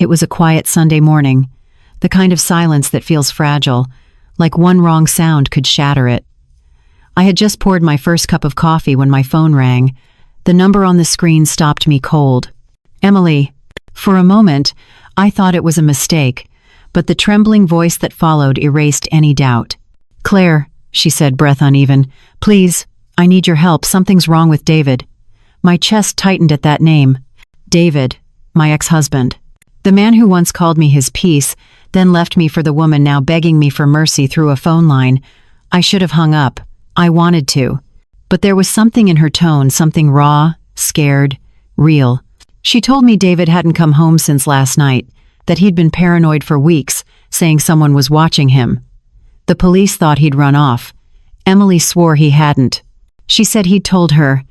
It was a quiet Sunday morning, the kind of silence that feels fragile, like one wrong sound could shatter it. I had just poured my first cup of coffee when my phone rang. The number on the screen stopped me cold. Emily. For a moment, I thought it was a mistake, but the trembling voice that followed erased any doubt. Claire, she said, breath uneven. Please, I need your help. Something's wrong with David. My chest tightened at that name. David, my ex-husband. The man who once called me his peace, then left me for the woman now begging me for mercy through a phone line. I should have hung up. I wanted to. But there was something in her tone, something raw, scared, real. She told me David hadn't come home since last night, that he'd been paranoid for weeks, saying someone was watching him. The police thought he'd run off. Emily swore he hadn't. She said he'd told her,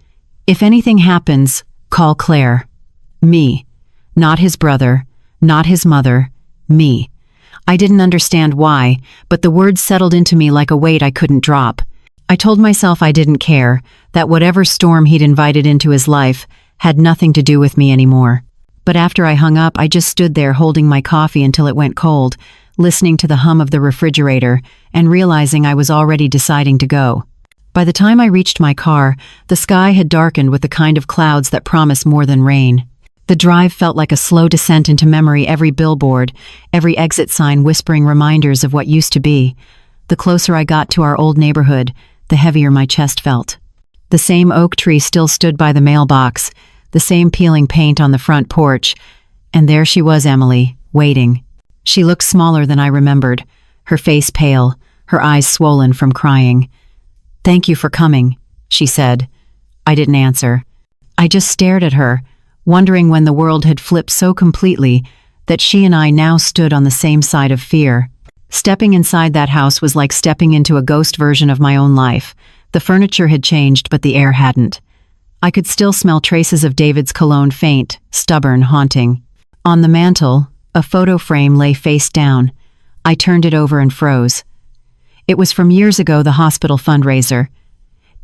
if anything happens, call Claire. Me. Not his brother, not his mother, me. I didn't understand why, but the words settled into me like a weight I couldn't drop. I told myself I didn't care, that whatever storm he'd invited into his life had nothing to do with me anymore. But after I hung up, I just stood there holding my coffee until it went cold, listening to the hum of the refrigerator and realizing I was already deciding to go. By the time I reached my car, the sky had darkened with the kind of clouds that promise more than rain. The drive felt like a slow descent into memory, every billboard, every exit sign whispering reminders of what used to be. The closer I got to our old neighborhood, the heavier my chest felt. The same oak tree still stood by the mailbox, the same peeling paint on the front porch, and there she was, Emily, waiting. She looked smaller than I remembered, her face pale, her eyes swollen from crying. Thank you for coming, she said. I didn't answer. I just stared at her, wondering when the world had flipped so completely that she and I now stood on the same side of fear. Stepping inside that house was like stepping into a ghost version of my own life. The furniture had changed, but the air hadn't. I could still smell traces of David's cologne, faint, stubborn, haunting. On the mantel, a photo frame lay face down. I turned it over and froze. It was from years ago, the hospital fundraiser.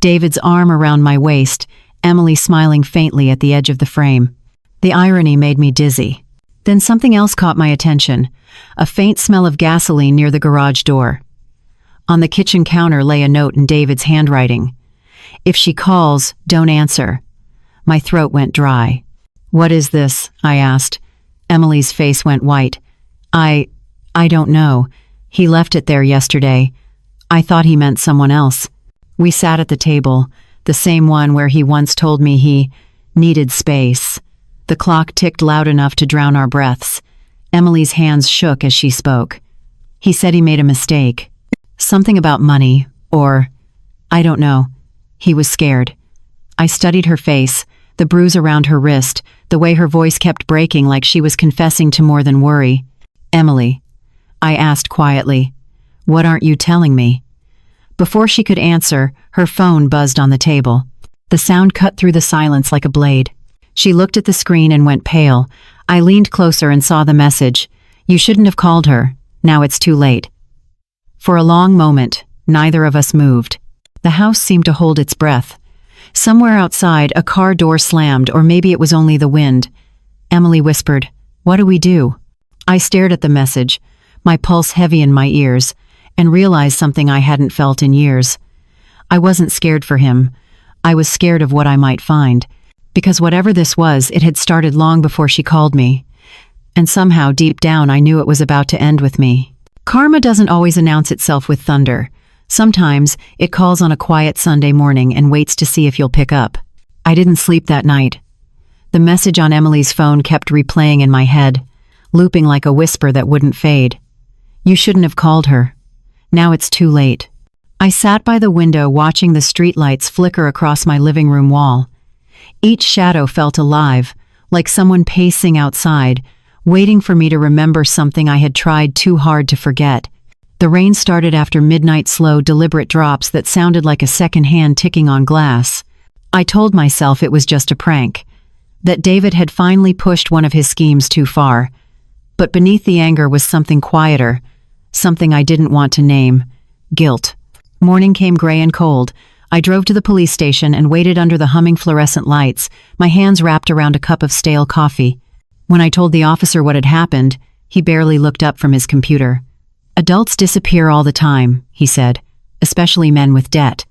David's arm around my waist, Emily smiling faintly at the edge of the frame. The irony made me dizzy. Then something else caught my attention, a faint smell of gasoline near the garage door. On the kitchen counter lay a note in David's handwriting. If she calls, don't answer. My throat went dry. What is this? I asked. Emily's face went white. I don't know. He left it there yesterday. I thought he meant someone else. We sat at the table, the same one where he once told me he needed space. The clock ticked loud enough to drown our breaths. Emily's hands shook as she spoke. He said he made a mistake. Something about money, or I don't know. He was scared. I studied her face, the bruise around her wrist, the way her voice kept breaking like she was confessing to more than worry. Emily, I asked quietly, what aren't you telling me? Before she could answer, her phone buzzed on the table. The sound cut through the silence like a blade. She looked at the screen and went pale. I leaned closer and saw the message. You shouldn't have called her. Now it's too late. For a long moment, neither of us moved. The house seemed to hold its breath. Somewhere outside, a car door slammed, or maybe it was only the wind. Emily whispered, "What do we do?" I stared at the message, my pulse heavy in my ears, and realized something I hadn't felt in years. I wasn't scared for him. I was scared of what I might find. Because whatever this was, it had started long before she called me. And somehow, deep down, I knew it was about to end with me. Karma doesn't always announce itself with thunder. Sometimes, it calls on a quiet Sunday morning and waits to see if you'll pick up. I didn't sleep that night. The message on Emily's phone kept replaying in my head, looping like a whisper that wouldn't fade. You shouldn't have called her. Now it's too late. I sat by the window watching the streetlights flicker across my living room wall. Each shadow felt alive, like someone pacing outside, waiting for me to remember something I had tried too hard to forget. The rain started after midnight, slow, deliberate drops that sounded like a second hand ticking on glass. I told myself it was just a prank, that David had finally pushed one of his schemes too far. But beneath the anger was something quieter, something I didn't want to name: guilt. Morning came gray and cold. I drove to the police station and waited under the humming fluorescent lights, my hands wrapped around a cup of stale coffee. When I told the officer what had happened, he barely looked up from his computer. "Adults disappear all the time," he said, "especially men with debt."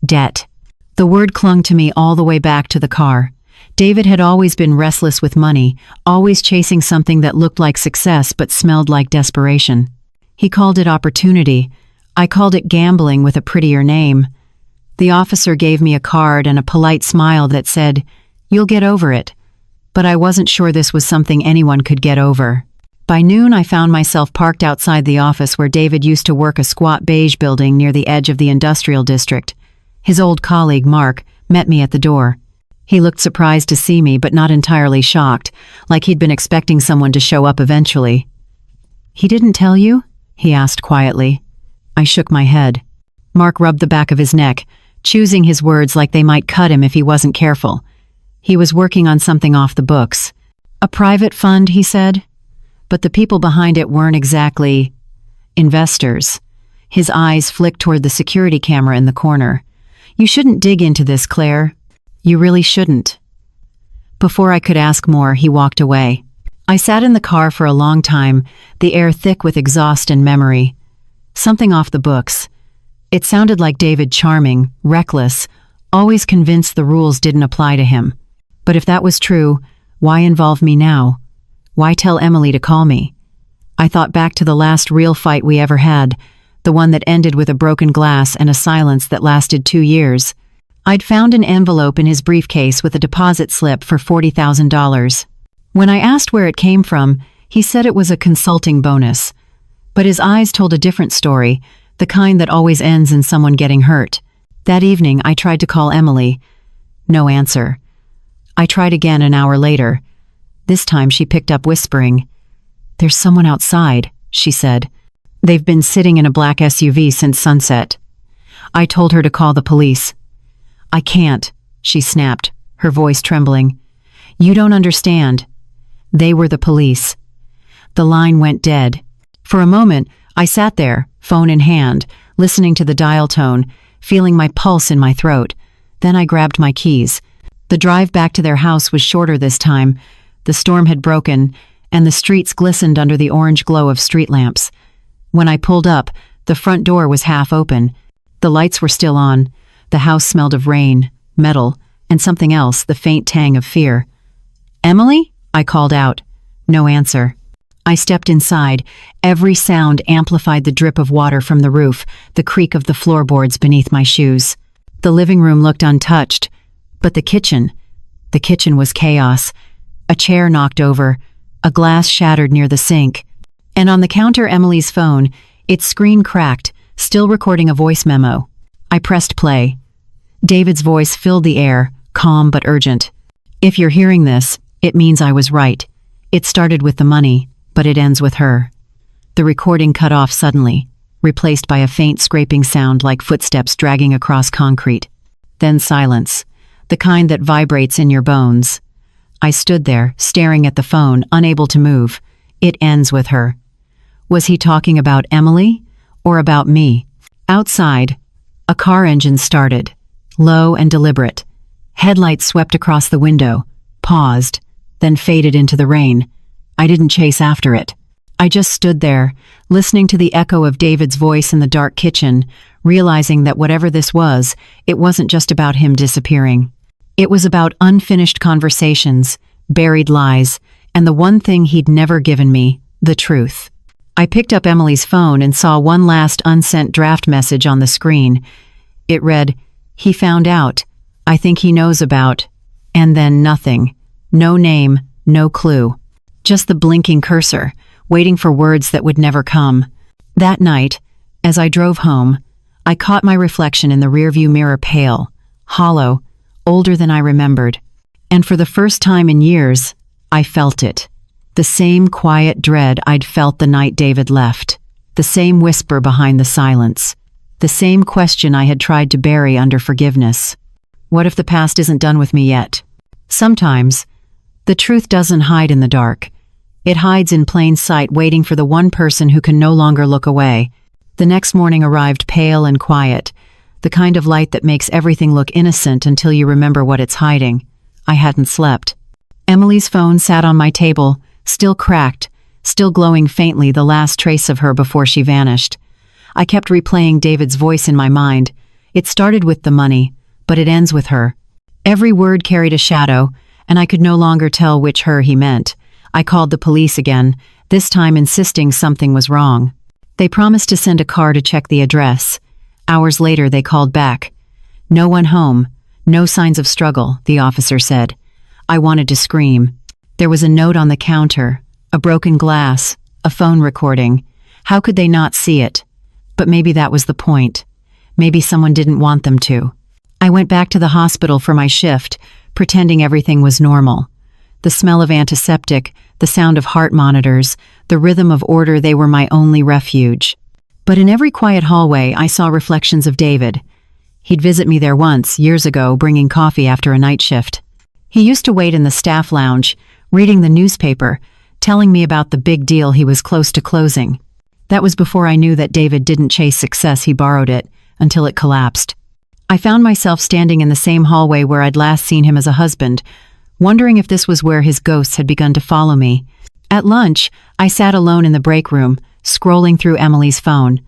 Debt. The word clung to me all the way back to the car. David had always been restless with money, always chasing something that looked like success but smelled like desperation. He called it opportunity. I called it gambling with a prettier name. The officer gave me a card and a polite smile that said, "You'll get over it." But I wasn't sure this was something anyone could get over. By noon, I found myself parked outside the office where David used to work, a squat beige building near the edge of the industrial district. His old colleague, Mark, met me at the door. He looked surprised to see me, but not entirely shocked, like he'd been expecting someone to show up eventually. "He didn't tell you?" he asked quietly. I shook my head. Mark rubbed the back of his neck, choosing his words like they might cut him if he wasn't careful. He was working on something off the books. "A private fund," he said. But the people behind it weren't exactly investors. His eyes flicked toward the security camera in the corner. "You shouldn't dig into this, Claire. You really shouldn't." Before I could ask more, he walked away. I sat in the car for a long time, the air thick with exhaust and memory. Something off the books. It sounded like David, charming, reckless, always convinced the rules didn't apply to him. But if that was true, why involve me now? Why tell Emily to call me? I thought back to the last real fight we ever had, the one that ended with a broken glass and a silence that lasted 2 years. I'd found an envelope in his briefcase with a deposit slip for $40,000. When I asked where it came from, he said it was a consulting bonus. But his eyes told a different story, the kind that always ends in someone getting hurt. That evening, I tried to call Emily. No answer. I tried again an hour later. This time she picked up, whispering, "There's someone outside," she said. "They've been sitting in a black SUV since sunset." I told her to call the police. "I can't," she snapped, her voice trembling. "You don't understand. They were the police." The line went dead. For a moment, I sat there, phone in hand, listening to the dial tone, feeling my pulse in my throat. Then I grabbed my keys. The drive back to their house was shorter this time. The storm had broken, and the streets glistened under the orange glow of street lamps. When I pulled up, the front door was half open. The lights were still on. The house smelled of rain, metal, and something else, the faint tang of fear. "Emily?" I called out. No answer. I stepped inside. Every sound amplified the drip of water from the roof, the creak of the floorboards beneath my shoes. The living room looked untouched. But the kitchen was chaos. A chair knocked over, a glass shattered near the sink. And on the counter, Emily's phone, its screen cracked, still recording a voice memo. I pressed play. David's voice filled the air, calm but urgent. "If you're hearing this, it means I was right. It started with the money, but it ends with her." The recording cut off suddenly, replaced by a faint scraping sound like footsteps dragging across concrete. Then silence, the kind that vibrates in your bones. I stood there, staring at the phone, unable to move. "It ends with her." Was he talking about Emily or about me? Outside, a car engine started, low and deliberate. Headlights swept across the window, paused, then faded into the rain. I didn't chase after it. I just stood there, listening to the echo of David's voice in the dark kitchen, realizing that whatever this was, it wasn't just about him disappearing. It was about unfinished conversations, buried lies, and the one thing he'd never given me, the truth. I picked up Emily's phone and saw one last unsent draft message on the screen. It read, "He found out. I think he knows about." And then nothing. No name, no clue. Just the blinking cursor, waiting for words that would never come. That night, as I drove home, I caught my reflection in the rearview mirror, pale, hollow, older than I remembered. And for the first time in years, I felt it. The same quiet dread I'd felt the night David left. The same whisper behind the silence. The same question I had tried to bury under forgiveness. What if the past isn't done with me yet? Sometimes, the truth doesn't hide in the dark. It hides in plain sight, waiting for the one person who can no longer look away. The next morning arrived pale and quiet, the kind of light that makes everything look innocent until you remember what it's hiding. I hadn't slept. Emily's phone sat on my table, still cracked, still glowing faintly, the last trace of her before she vanished. I kept replaying David's voice in my mind. It started with the money, but it ends with her. Every word carried a shadow, and I could no longer tell which her he meant. I called the police again, this time insisting something was wrong. They promised to send a car to check the address. Hours later, they called back. No one home, no signs of struggle, the officer said. I wanted to scream. There was a note on the counter, a broken glass, a phone recording. How could they not see it? But maybe that was the point. Maybe someone didn't want them to. I went back to the hospital for my shift, pretending everything was normal. The smell of antiseptic, the sound of heart monitors, the rhythm of order, they were my only refuge. But in every quiet hallway, I saw reflections of David. He'd visit me there once, years ago, bringing coffee after a night shift. He used to wait in the staff lounge, reading the newspaper, telling me about the big deal he was close to closing. That was before I knew that David didn't chase success, he borrowed it, until it collapsed. I found myself standing in the same hallway where I'd last seen him as a husband, wondering if this was where his ghosts had begun to follow me. At lunch, I sat alone in the break room, scrolling through Emily's phone.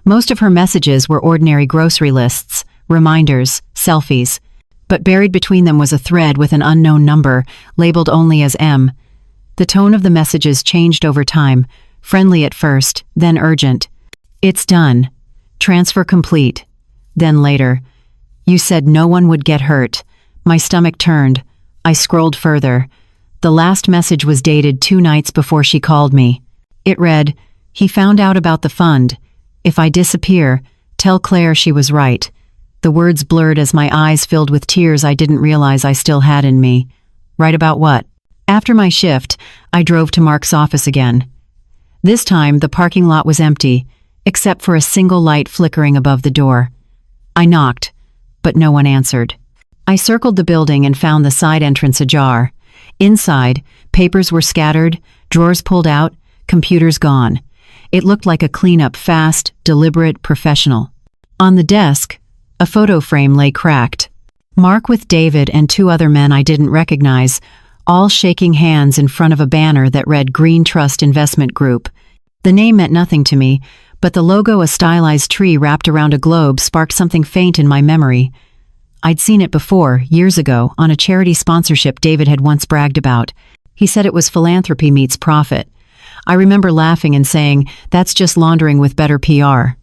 Most of her messages were ordinary grocery lists, reminders, selfies. But buried between them was a thread with an unknown number, labeled only as M. The tone of the messages changed over time, friendly at first, then urgent. It's done. Transfer complete. Then later, you said no one would get hurt. My stomach turned. I scrolled further. The last message was dated 2 nights before she called me. It read, he found out about the fund. If I disappear, tell Claire she was right. The words blurred as my eyes filled with tears I didn't realize I still had in me. Right about what? After my shift, I drove to Mark's office again. This time, the parking lot was empty, except for a single light flickering above the door. I knocked, but no one answered. I circled the building and found the side entrance ajar. Inside, papers were scattered, drawers pulled out, computers gone. It looked like a cleanup, fast, deliberate, professional. On the desk, a photo frame lay cracked. Mark with David and 2 other men I didn't recognize, all shaking hands in front of a banner that read GreenTrust Investment Group. The name meant nothing to me, but the logo, a stylized tree wrapped around a globe, sparked something faint in my memory. I'd seen it before, years ago, on a charity sponsorship David had once bragged about. He said it was philanthropy meets profit. I remember laughing and saying, that's just laundering with better PR.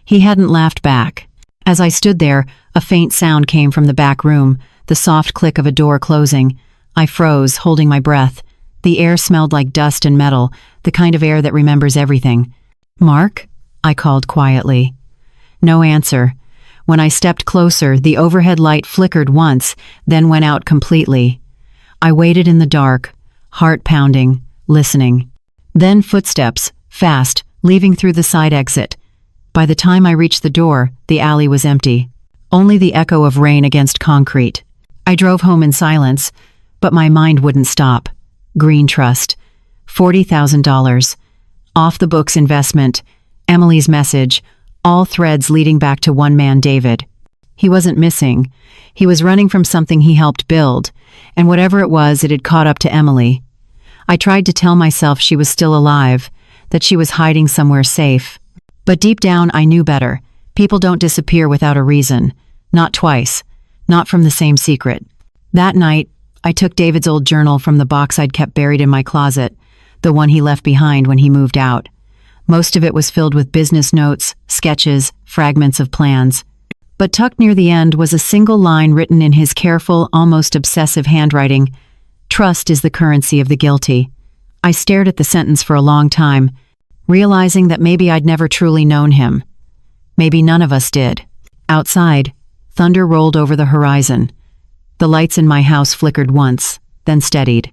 He hadn't laughed back. As I stood there, a faint sound came from the back room, the soft click of a door closing. I froze, holding my breath. The air smelled like dust and metal, the kind of air that remembers everything. Mark? I called quietly. No answer. When I stepped closer, the overhead light flickered once, then went out completely. I waited in the dark, heart pounding, listening. Then footsteps, fast, leaving through the side exit. By the time I reached the door, the alley was empty. Only the echo of rain against concrete. I drove home in silence, but my mind wouldn't stop. GreenTrust. $40,000. Off-the-books investment. Emily's message. All threads leading back to one man, David. He wasn't missing. He was running from something he helped build, and whatever it was, it had caught up to Emily. I tried to tell myself she was still alive, that she was hiding somewhere safe. But deep down, I knew better. People don't disappear without a reason. Not twice. Not from the same secret. That night, I took David's old journal from the box I'd kept buried in my closet, the one he left behind when he moved out. Most of it was filled with business notes, sketches, fragments of plans. But tucked near the end was a single line written in his careful, almost obsessive handwriting. Trust is the currency of the guilty. I stared at the sentence for a long time, realizing that maybe I'd never truly known him. Maybe none of us did. Outside, thunder rolled over the horizon. The lights in my house flickered once, then steadied.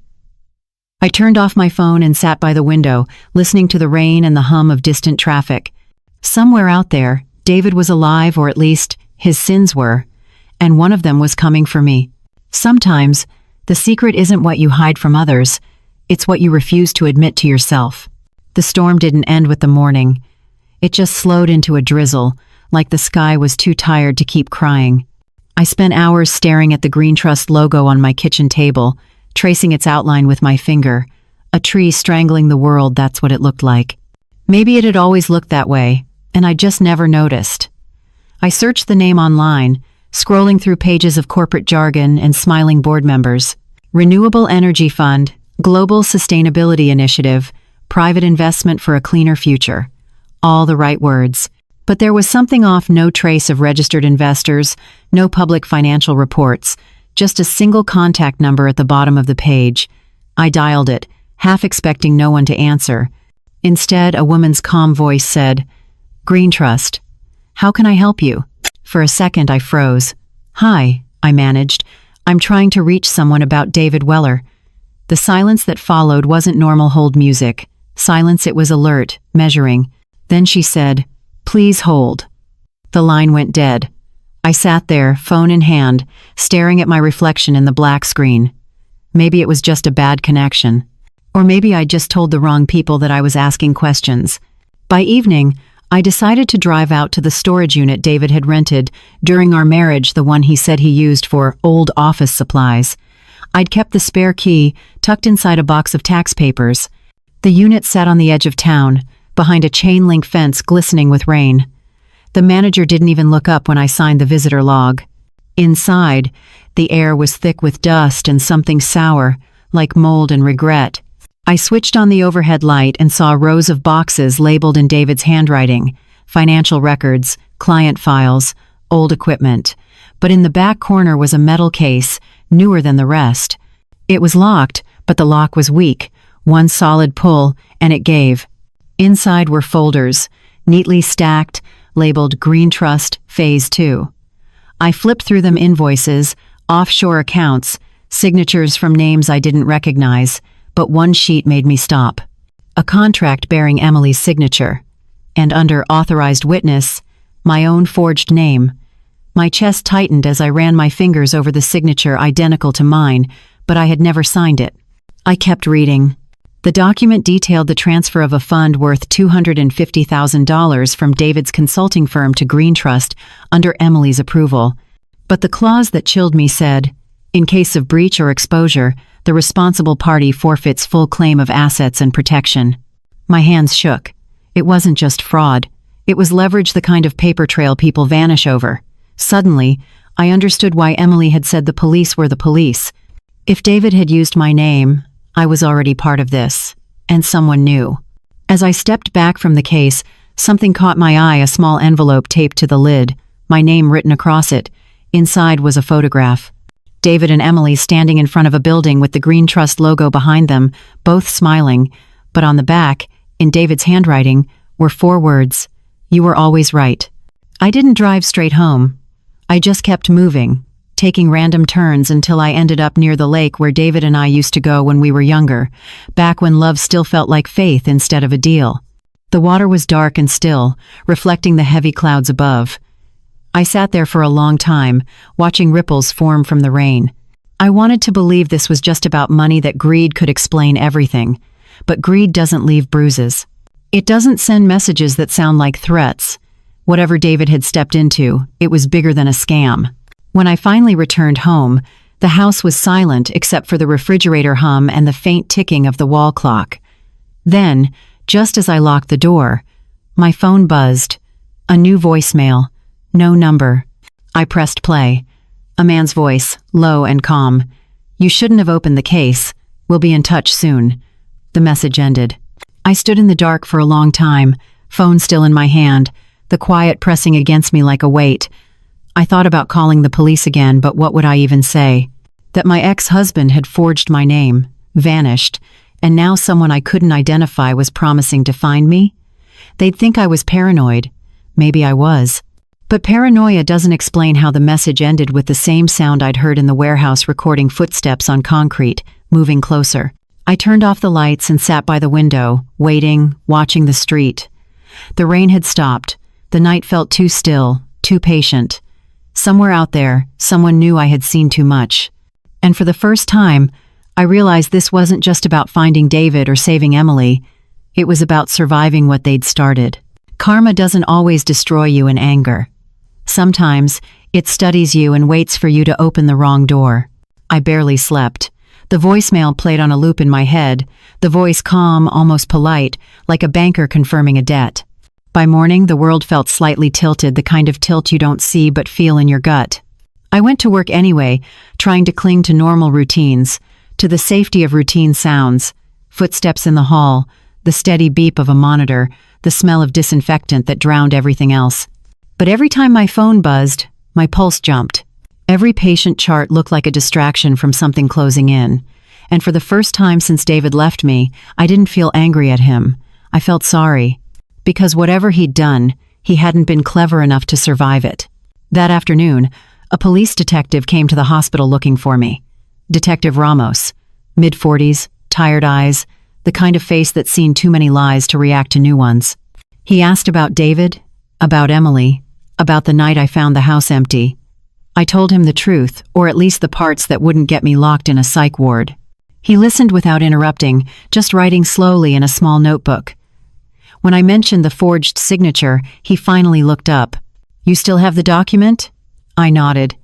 I turned off my phone and sat by the window, listening to the rain and the hum of distant traffic. Somewhere out there, David was alive, or at least, his sins were, and one of them was coming for me. Sometimes, the secret isn't what you hide from others, it's what you refuse to admit to yourself. The storm didn't end with the morning. It just slowed into a drizzle, like the sky was too tired to keep crying. I spent hours staring at the GreenTrust logo on my kitchen table, tracing its outline with my finger, A tree strangling the world, that's what it looked like. Maybe it had always looked that way, and I just never noticed. I searched the name online, scrolling through pages of corporate jargon and smiling board members. Renewable Energy Fund, Global Sustainability Initiative, Private Investment for a Cleaner Future. All the right words. But there was something off. No trace of registered investors, no public financial reports, just a single contact number at the bottom of the page. I dialed it, half expecting no one to answer. Instead, a woman's calm voice said, "GreenTrust. How can I help you?" For a second, I froze. "Hi," I managed. "I'm trying to reach someone about David Weller." The silence that followed wasn't normal hold music. Silence, it was alert, measuring. Then she said, "Please hold." The line went dead. I sat there, phone in hand, staring at my reflection in the black screen. Maybe it was just a bad connection. Or maybe I just told the wrong people that I was asking questions. By evening, I decided to drive out to the storage unit David had rented during our marriage, the one he said he used for old office supplies. I'd kept the spare key tucked inside a box of tax papers. The unit sat on the edge of town, behind a chain-link fence glistening with rain. The manager didn't even look up when I signed the visitor log. Inside, the air was thick with dust and something sour, like mold and regret. I switched on the overhead light and saw rows of boxes labeled in David's handwriting: financial records, client files, old equipment. But in the back corner was a metal case, newer than the rest. It was locked, but the lock was weak. One solid pull, and it gave. Inside were folders, neatly stacked, labeled GreenTrust Phase 2. I flipped through them: invoices, offshore accounts, signatures from names I didn't recognize, but one sheet made me stop. A contract bearing Emily's signature, and under authorized witness, my own forged name. My chest tightened as I ran my fingers over the signature identical to mine, but I had never signed it. I kept reading. The document detailed the transfer of a fund worth $250,000 from David's consulting firm to GreenTrust under Emily's approval. But the clause that chilled me said, "In case of breach or exposure, the responsible party forfeits full claim of assets and protection." My hands shook. It wasn't just fraud. It was leverage, the kind of paper trail people vanish over. Suddenly, I understood why Emily had said the police were the police. If David had used my name, I was already part of this, and someone knew. As I stepped back from the case, something caught my eye: a small envelope taped to the lid, my name written across it. Inside was a photograph. David and Emily standing in front of a building with the GreenTrust logo behind them, both smiling, but on the back, in David's handwriting, were 4 words: "You were always right." I didn't drive straight home. I just kept moving, taking random turns until I ended up near the lake where David and I used to go when we were younger, back when love still felt like faith instead of a deal. The water was dark and still, reflecting the heavy clouds above. I sat there for a long time, watching ripples form from the rain. I wanted to believe this was just about money, that greed could explain everything. But greed doesn't leave bruises. It doesn't send messages that sound like threats. Whatever David had stepped into, it was bigger than a scam. When I finally returned home, the house was silent except for the refrigerator hum and the faint ticking of the wall clock. Then, just as I locked the door, my phone buzzed. A new voicemail. No number. I pressed play. A man's voice, low and calm. "You shouldn't have opened the case. We'll be in touch soon." The message ended. I stood in the dark for a long time, phone still in my hand, the quiet pressing against me like a weight. I thought about calling the police again, but what would I even say? That my ex-husband had forged my name, vanished, and now someone I couldn't identify was promising to find me? They'd think I was paranoid. Maybe I was. But paranoia doesn't explain how the message ended with the same sound I'd heard in the warehouse, recording footsteps on concrete, moving closer. I turned off the lights and sat by the window, waiting, watching the street. The rain had stopped. The night felt too still, too patient. Somewhere out there, someone knew I had seen too much. And for the first time, I realized this wasn't just about finding David or saving Emily. It was about surviving what they'd started. Karma doesn't always destroy you in anger. Sometimes, it studies you and waits for you to open the wrong door. I barely slept. The voicemail played on a loop in my head, the voice calm, almost polite, like a banker confirming a debt. By morning, the world felt slightly tilted, the kind of tilt you don't see but feel in your gut. I went to work anyway, trying to cling to normal routines, to the safety of routine sounds, footsteps in the hall, the steady beep of a monitor, the smell of disinfectant that drowned everything else. But every time my phone buzzed, my pulse jumped. Every patient chart looked like a distraction from something closing in. And for the first time since David left me, I didn't feel angry at him. I felt sorry. Because whatever he'd done, he hadn't been clever enough to survive it. That afternoon, a police detective came to the hospital looking for me. Detective Ramos, mid-40s, tired eyes, the kind of face that's seen too many lies to react to new ones. He asked about David, about Emily, about the night I found the house empty. I told him the truth, or at least the parts that wouldn't get me locked in a psych ward. He listened without interrupting, just writing slowly in a small notebook. When I mentioned the forged signature, he finally looked up. "You still have the document?" I nodded.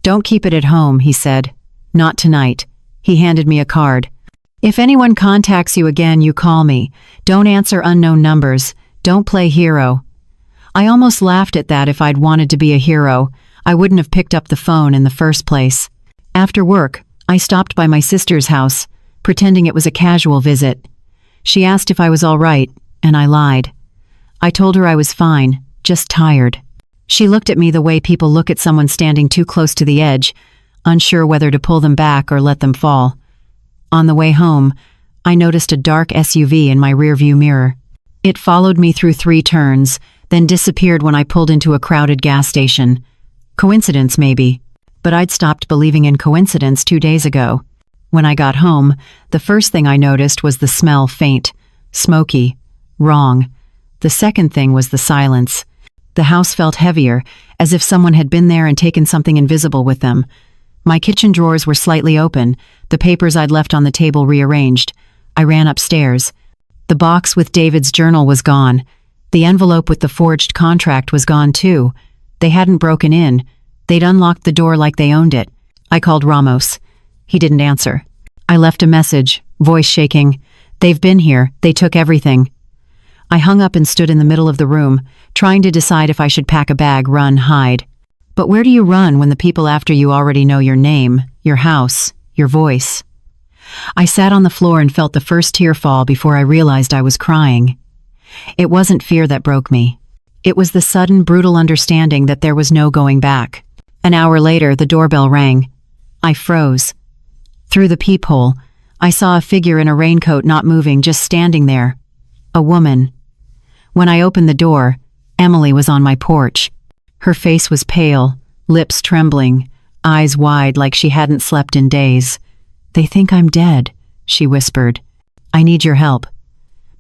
"Don't keep it at home," he said. "Not tonight." He handed me a card. "If anyone contacts you again, you call me. Don't answer unknown numbers. Don't play hero." I almost laughed at that. If I'd wanted to be a hero, I wouldn't have picked up the phone in the first place. After work, I stopped by my sister's house, pretending it was a casual visit. She asked if I was all right, and I lied. I told her I was fine, just tired. She looked at me the way people look at someone standing too close to the edge, unsure whether to pull them back or let them fall. On the way home, I noticed a dark SUV in my rearview mirror. It followed me through 3 turns, then disappeared when I pulled into a crowded gas station. Coincidence, maybe. But I'd stopped believing in coincidence 2 days ago. When I got home, the first thing I noticed was the smell, faint, smoky, wrong. The second thing was the silence. The house felt heavier, as if someone had been there and taken something invisible with them. My kitchen drawers were slightly open, the papers I'd left on the table rearranged. I ran upstairs. The box with David's journal was gone. The envelope with the forged contract was gone too. They hadn't broken in. They'd unlocked the door like they owned it. I called Ramos. He didn't answer. I left a message, voice shaking. "They've been here. They took everything." I hung up and stood in the middle of the room, trying to decide if I should pack a bag, run, hide. But where do you run when the people after you already know your name, your house, your voice? I sat on the floor and felt the first tear fall before I realized I was crying. It wasn't fear that broke me. It was the sudden, brutal understanding that there was no going back. An hour later, the doorbell rang. I froze. Through the peephole, I saw a figure in a raincoat not moving, just standing there. A woman. When I opened the door, Emily was on my porch. Her face was pale, lips trembling, eyes wide like she hadn't slept in days. "They think I'm dead," she whispered. "I need your help."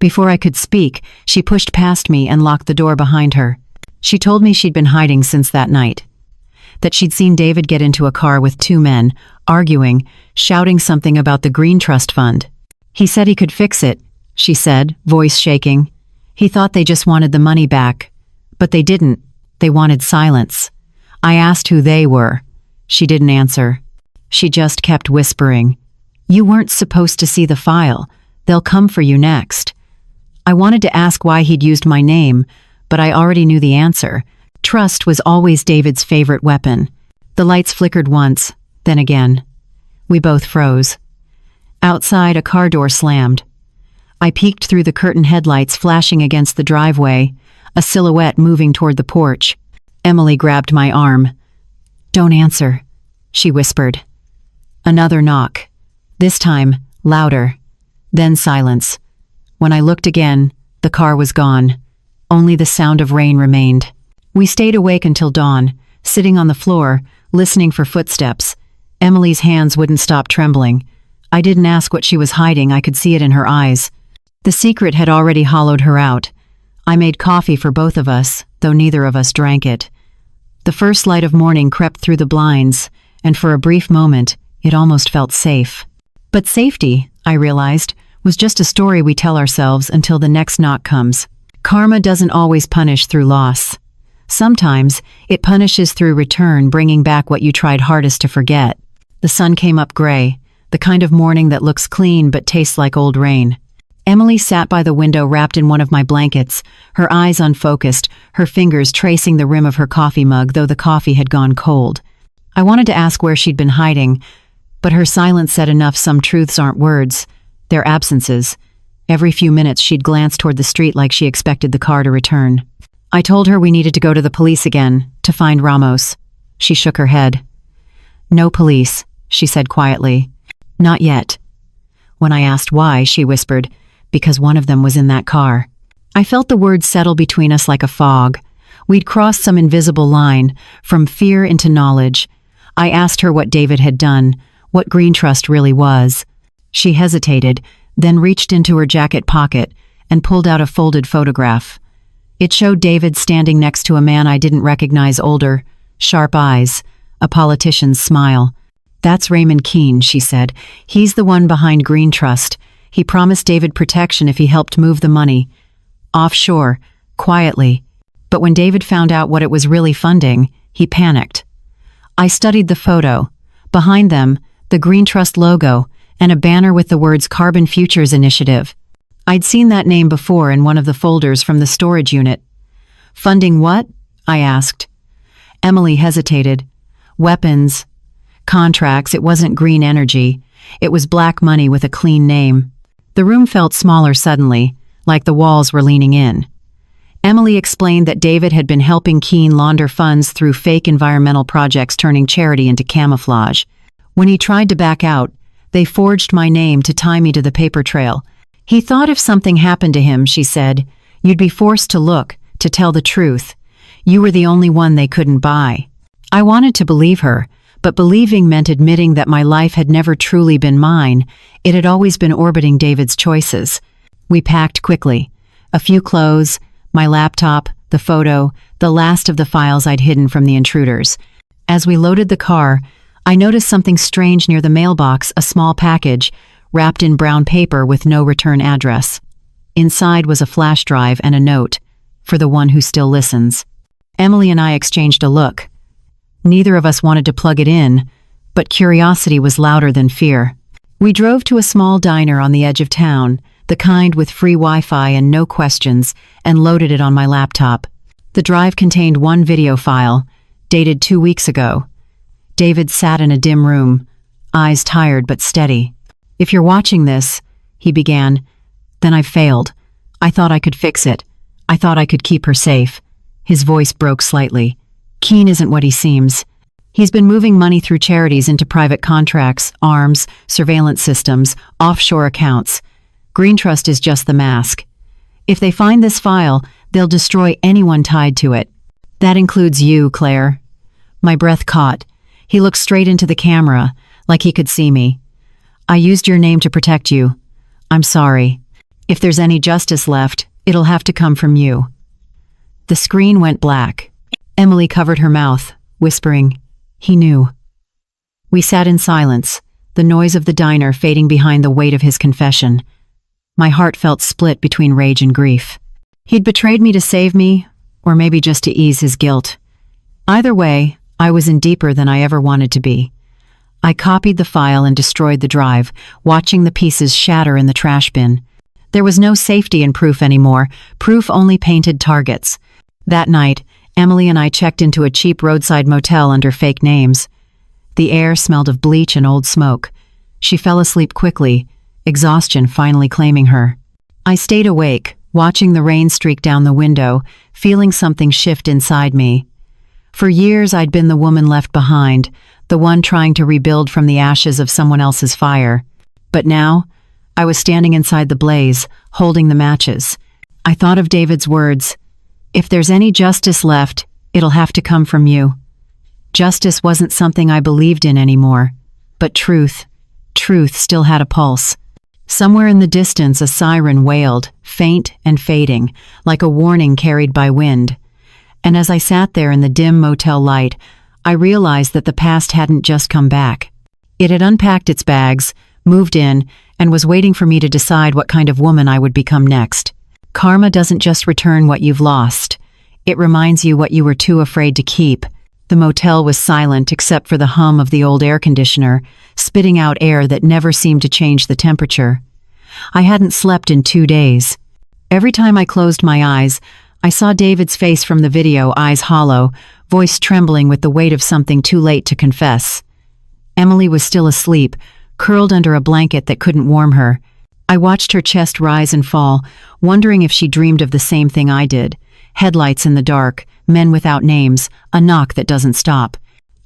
Before I could speak, she pushed past me and locked the door behind her. She told me she'd been hiding since that night. That she'd seen David get into a car with 2 men, arguing, shouting something about the GreenTrust fund. "He said he could fix it," she said, voice shaking. "He thought they just wanted the money back. But they didn't. They wanted silence." I asked who they were. She didn't answer. She just kept whispering, "You weren't supposed to see the file. They'll come for you next." I wanted to ask why he'd used my name, but I already knew the answer. Trust was always David's favorite weapon. The lights flickered once, then again. We both froze. Outside, a car door slammed. I peeked through the curtain headlights flashing against the driveway, a silhouette moving toward the porch. Emily grabbed my arm. "Don't answer," she whispered. Another knock. This time, louder. Then silence. When I looked again, the car was gone. Only the sound of rain remained. We stayed awake until dawn, sitting on the floor, listening for footsteps. Emily's hands wouldn't stop trembling. I didn't ask what she was hiding, I could see it in her eyes. The secret had already hollowed her out. I made coffee for both of us, though neither of us drank it. The first light of morning crept through the blinds, and for a brief moment, it almost felt safe. But safety, I realized, was just a story we tell ourselves until the next knock comes. Karma doesn't always punish through loss. Sometimes, it punishes through return, bringing back what you tried hardest to forget. The sun came up gray. the kind of morning that looks clean but tastes like old rain. Emily sat by the window wrapped in one of my blankets, her eyes unfocused, her fingers tracing the rim of her coffee mug, though the coffee had gone cold. I wanted to ask where she'd been hiding, but her silence said enough. Some truths aren't words, they're absences. Every few minutes she'd glance toward the street like she expected the car to return. I told her we needed to go to the police again, to find Ramos. She shook her head. "No police," she said quietly. "Not yet." When I asked why, she whispered, "Because one of them was in that car." I felt the words settle between us like a fog. We'd crossed some invisible line, from fear into knowledge. I asked her what David had done, what GreenTrust really was. She hesitated, then reached into her jacket pocket and pulled out a folded photograph. It showed David standing next to a man I didn't recognize, older, sharp eyes, a politician's smile. "That's Raymond Keene," she said. "He's the one behind GreenTrust. He promised David protection if he helped move the money. Offshore, quietly. But when David found out what it was really funding, he panicked." I studied the photo. Behind them, the GreenTrust logo and a banner with the words Carbon Futures Initiative. I'd seen that name before in one of the folders from the storage unit. "Funding what?" I asked. Emily hesitated. "Weapons. Contracts. It wasn't green energy. It was black money with a clean name." The room felt smaller suddenly, like the walls were leaning in. Emily explained that David had been helping Keene launder funds through fake environmental projects, turning charity into camouflage. When he tried to back out, they forged my name to tie me to the paper trail. "He thought if something happened to him," she said, "you'd be forced to look, to tell the truth. You were the only one they couldn't buy." I wanted to believe her, but believing meant admitting that my life had never truly been mine. It had always been orbiting David's choices. We packed quickly. A few clothes, my laptop, the photo, the last of the files I'd hidden from the intruders. As we loaded the car, I noticed something strange near the mailbox, a small package, wrapped in brown paper with no return address. Inside was a flash drive and a note, "For the one who still listens." Emily and I exchanged a look. Neither of us wanted to plug it in, but curiosity was louder than fear. We drove to a small diner on the edge of town, the kind with free Wi-Fi and no questions, and loaded it on my laptop. The drive contained one video file, dated 2 weeks ago. David sat in a dim room, eyes tired but steady. "If you're watching this," he began, "then I've failed. I thought I could fix it. I thought I could keep her safe." His voice broke slightly. "Keene isn't what he seems. He's been moving money through charities into private contracts, arms, surveillance systems, offshore accounts. GreenTrust is just the mask. If they find this file, they'll destroy anyone tied to it. That includes you, Claire." My breath caught. He looked straight into the camera, like he could see me. "I used your name to protect you. I'm sorry. If there's any justice left, it'll have to come from you." The screen went black. Emily covered her mouth, whispering, "He knew." We sat in silence, the noise of the diner fading behind the weight of his confession. My heart felt split between rage and grief. He'd betrayed me to save me, or maybe just to ease his guilt. Either way, I was in deeper than I ever wanted to be. I copied the file and destroyed the drive, watching the pieces shatter in the trash bin. There was no safety in proof anymore, proof only painted targets. That night, Emily and I checked into a cheap roadside motel under fake names. The air smelled of bleach and old smoke. She fell asleep quickly, exhaustion finally claiming her. I stayed awake, watching the rain streak down the window, feeling something shift inside me. For years I'd been the woman left behind, the one trying to rebuild from the ashes of someone else's fire. But now, I was standing inside the blaze, holding the matches. I thought of David's words, "If there's any justice left, it'll have to come from you." Justice wasn't something I believed in anymore, but truth still had a pulse. Somewhere in the distance a siren wailed, faint and fading, like a warning carried by wind. And as I sat there in the dim motel light, I realized that the past hadn't just come back. It had unpacked its bags, moved in, and was waiting for me to decide what kind of woman I would become next. Karma doesn't just return what you've lost. It reminds you what you were too afraid to keep. The motel was silent except for the hum of the old air conditioner, spitting out air that never seemed to change the temperature. I hadn't slept in 2 days. Every time I closed my eyes, I saw David's face from the video, eyes hollow, voice trembling with the weight of something too late to confess. Emily was still asleep, curled under a blanket that couldn't warm her. I watched her chest rise and fall, wondering if she dreamed of the same thing I did. Headlights in the dark, men without names, a knock that doesn't stop.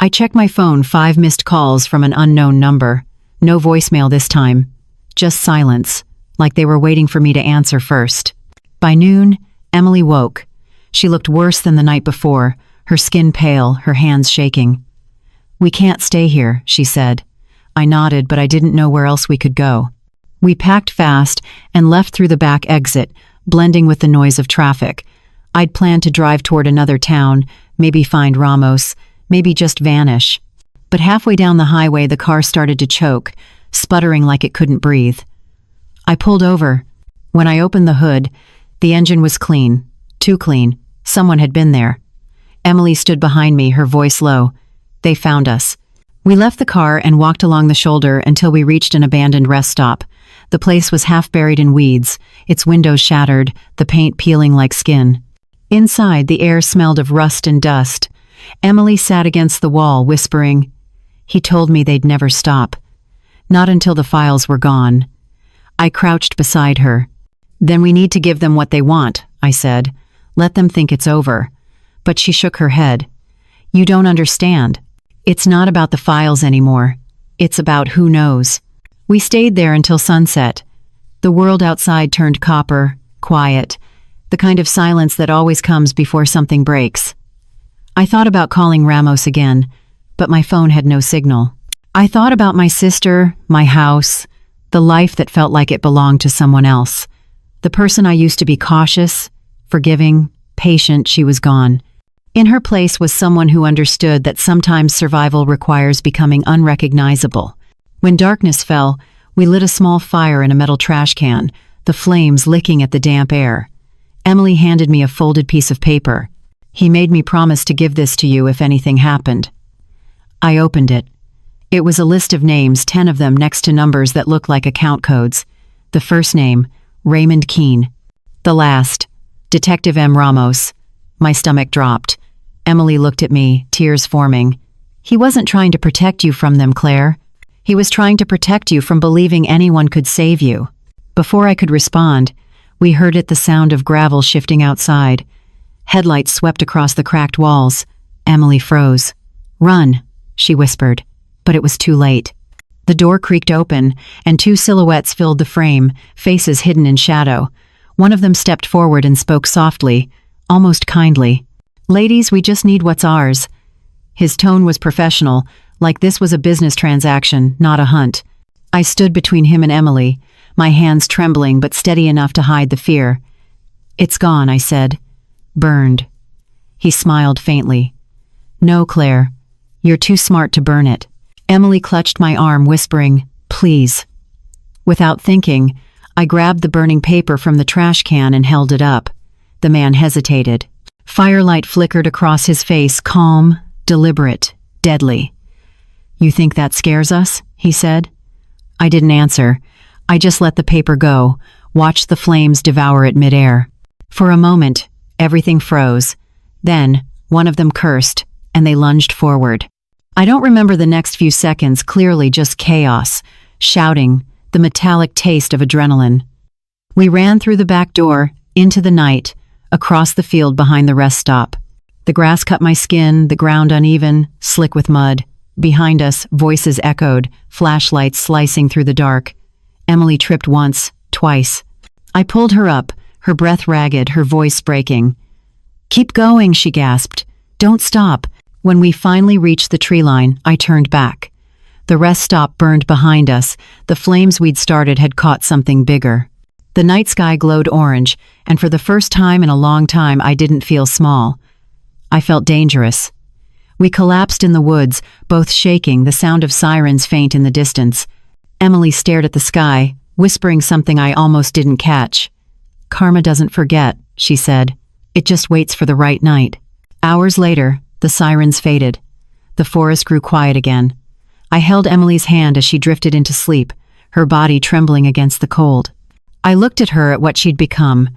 I checked my phone, 5 missed calls from an unknown number. No voicemail this time. Just silence, like they were waiting for me to answer first. By noon, Emily woke. She looked worse than the night before, her skin pale, her hands shaking. "We can't stay here," she said. I nodded, but I didn't know where else we could go. We packed fast and left through the back exit, blending with the noise of traffic. I'd planned to drive toward another town, maybe find Ramos, maybe just vanish. But halfway down the highway, the car started to choke, sputtering like it couldn't breathe. I pulled over. When I opened the hood, the engine was clean. Too clean. Someone had been there. Emily stood behind me, her voice low. "They found us." We left the car and walked along the shoulder until we reached an abandoned rest stop. The place was half buried in weeds, its windows shattered, the paint peeling like skin. Inside, the air smelled of rust and dust. Emily sat against the wall, whispering, "He told me they'd never stop. Not until the files were gone." I crouched beside her. "Then we need to give them what they want," I said. "Let them think it's over." But she shook her head. "You don't understand. It's not about the files anymore. It's about who knows." We stayed there until sunset. The world outside turned copper, quiet, the kind of silence that always comes before something breaks. I thought about calling Ramos again, but my phone had no signal. I thought about my sister, my house, the life that felt like it belonged to someone else. The person I used to be cautious, forgiving, patient, she was gone. In her place was someone who understood that sometimes survival requires becoming unrecognizable. When darkness fell, we lit a small fire in a metal trash can, the flames licking at the damp air. Emily handed me a folded piece of paper. "He made me promise to give this to you if anything happened." I opened it. It was a list of names, 10 of them next to numbers that looked like account codes. The first name, Raymond Keene. The last, Detective M. Ramos. My stomach dropped. Emily looked at me, tears forming. "He wasn't trying to protect you from them, Claire. He was trying to protect you from believing anyone could save you." Before I could respond, we heard the sound of gravel shifting outside. Headlights swept across the cracked walls. Emily froze. "Run," she whispered, but it was too late. The door creaked open, and 2 silhouettes filled the frame, faces hidden in shadow. One of them stepped forward and spoke softly, almost kindly. "Ladies, we just need what's ours." His tone was professional, like this was a business transaction, not a hunt. I stood between him and Emily, my hands trembling but steady enough to hide the fear. "It's gone," I said. "Burned." He smiled faintly. "No, Claire. You're too smart to burn it." Emily clutched my arm, whispering, "Please." Without thinking, I grabbed the burning paper from the trash can and held it up. The man hesitated. Firelight flickered across his face, calm, deliberate, deadly. "You think that scares us?" he said. I didn't answer. I just let the paper go, watched the flames devour it midair. For a moment, everything froze. Then, one of them cursed, and they lunged forward. I don't remember the next few seconds clearly, just chaos, shouting, the metallic taste of adrenaline. We ran through the back door, into the night, across the field behind the rest stop. The grass cut my skin, the ground uneven, slick with mud. Behind us, voices echoed, flashlights slicing through the dark. Emily tripped once, twice. I pulled her up, her breath ragged, her voice breaking. "Keep going," she gasped. "Don't stop." When we finally reached the tree line, I turned back. The rest stop burned behind us. The flames we'd started had caught something bigger. The night sky glowed orange, and for the first time in a long time I didn't feel small. I felt dangerous. We collapsed in the woods, both shaking, the sound of sirens faint in the distance. Emily stared at the sky, whispering something I almost didn't catch. "Karma doesn't forget," she said. "It just waits for the right night." Hours later, The sirens faded. The forest grew quiet again. I held Emily's hand as she drifted into sleep, her body trembling against the cold. I looked at her, at what she'd become,